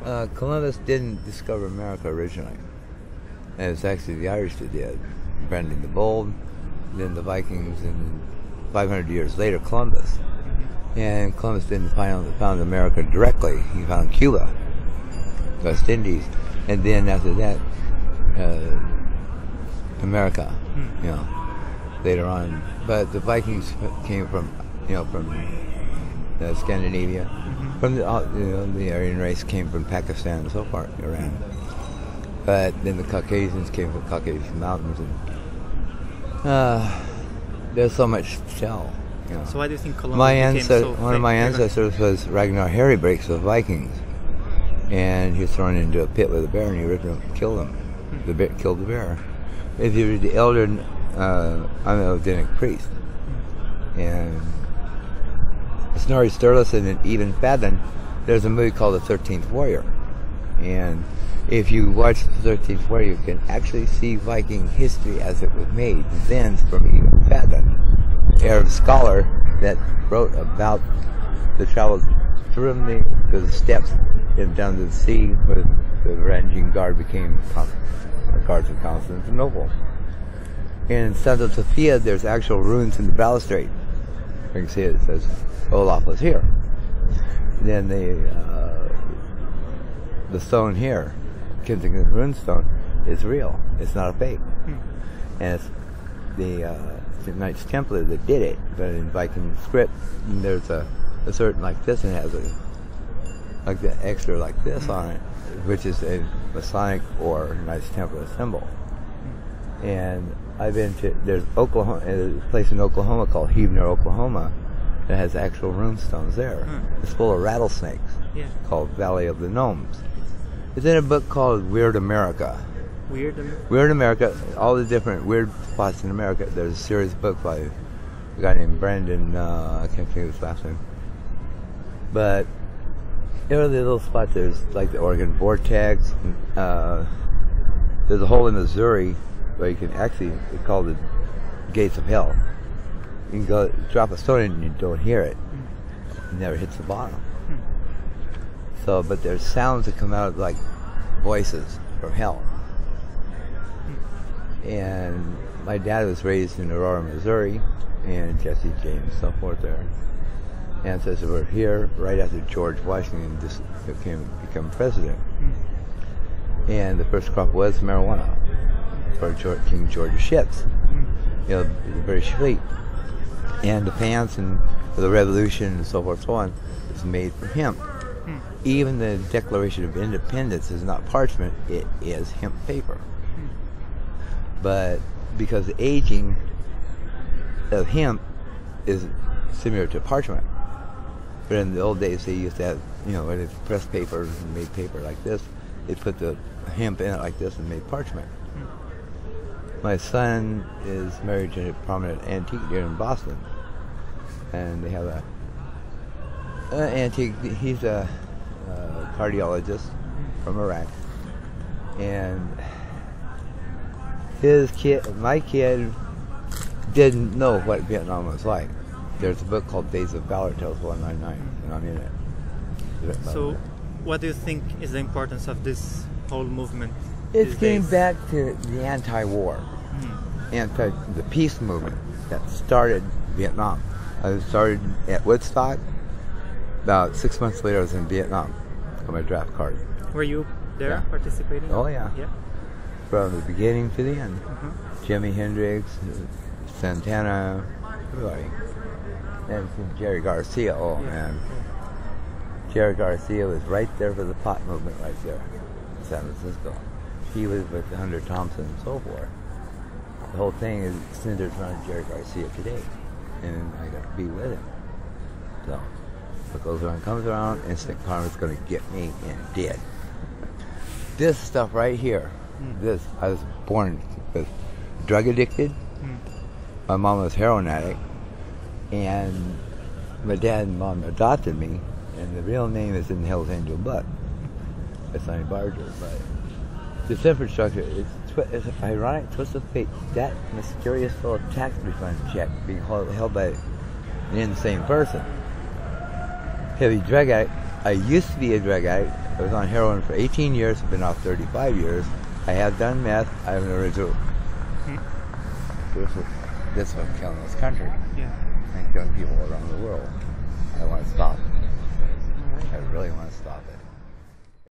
Columbus didn't discover America originally. And it was actually the Irish that did. Brendan the Bold, then the Vikings, and 500 years later, Columbus. And Columbus didn't found America directly. He found Cuba, West Indies, and then after that, America. You know, later on. But the Vikings came from Scandinavia. From the Aryan race came from Pakistan and so forth, Iran. But then the Caucasians came from Caucasian mountains, and there's so much to tell. You know. So why do you think Columbus became so one of my ancestors was Ragnar Harrybreaks of Vikings, and he was thrown into a pit with a bear, and he ripped him, killed him. The bear killed the bear. If you read the Elder, I'm an Odinic priest, and Snorri Sturluson and Even Fadden, there's a movie called The 13th Warrior, and if you watch The 13th Warrior, you can actually see Viking history as it was made then from Even Fadden, Arab scholar that wrote about the travels through the steppes and down to the sea, where the Varangian Guard became guards of Constantinople. And in Santa Sofia, there's actual ruins in the balustrade. You can see it says Olaf was here. And then the stone here, Kensington Runestone, is real. It's not a fake. And it's the Knights Templar that did it. But in Viking script, there's a certain like this, and it has like the extra like this on it, which is a Masonic or Knights Templar symbol. And I've been to, there's a place in Oklahoma called Heavener, Oklahoma, that has actual runestones there. It's full of rattlesnakes, called Valley of the Gnomes. It's in a book called Weird America. Weird America, all the different weird spots in America. There's a serious book by a guy named Brandon, I can't think of his last name. But there are the little spots, there's like the Oregon Vortex, there's a hole in Missouri where you can actually, it's called the Gates of Hell. You can go drop a stone in and you don't hear it. It never hits the bottom. So, but there's sounds that come out like voices from hell. And my dad was raised in Aurora, Missouri, and Jesse James, so forth there. Ancestors were here right after George Washington became president. And the first crop was marijuana for King George's ships. You know, the British fleet. And the pants and the Revolution and so forth, so on, is made from hemp. Even the Declaration of Independence is not parchment, it is hemp paper. But because the aging of hemp is similar to parchment. But in the old days, they used to have, you know, when they pressed paper and made paper like this, they put the hemp in it like this and made parchment. My son is married to a prominent antique dealer in Boston, and they have a antique. He's a cardiologist from Iraq, and my kid, didn't know what Vietnam was like. There's a book called Days of Valor, tells 199, and I'm in it. So, what do you think is the importance of this whole movement? It came back to the anti-war, the peace movement that started Vietnam. I started at Woodstock. About 6 months later, I was in Vietnam. Got my draft card. Were you there participating? Oh yeah. From the beginning to the end. Jimi Hendrix, Santana, everybody. And Jerry Garcia. Oh man, Jerry Garcia was right there for the pot movement, right there in San Francisco. He was with Hunter Thompson and so forth. The whole thing is centered around Jerry Garcia today, and I got to be with him. So what goes around comes around. Instant karma's going to get me, and it did. This stuff right here. This, I was born with drug addicted. My mom was heroin addict, and my dad and mom adopted me, and the real name is in Hell's Angel Buck. It's Sonny Barger, but this infrastructure is it's an ironic twist of fate. That mysterious full of tax refund check being held by an insane person. Heavy drug addict. I used to be a drug addict, I was on heroin for 18 years. I've been off 35 years. I have done meth. I have never do. This will kill this country Yeah. and young people around the world.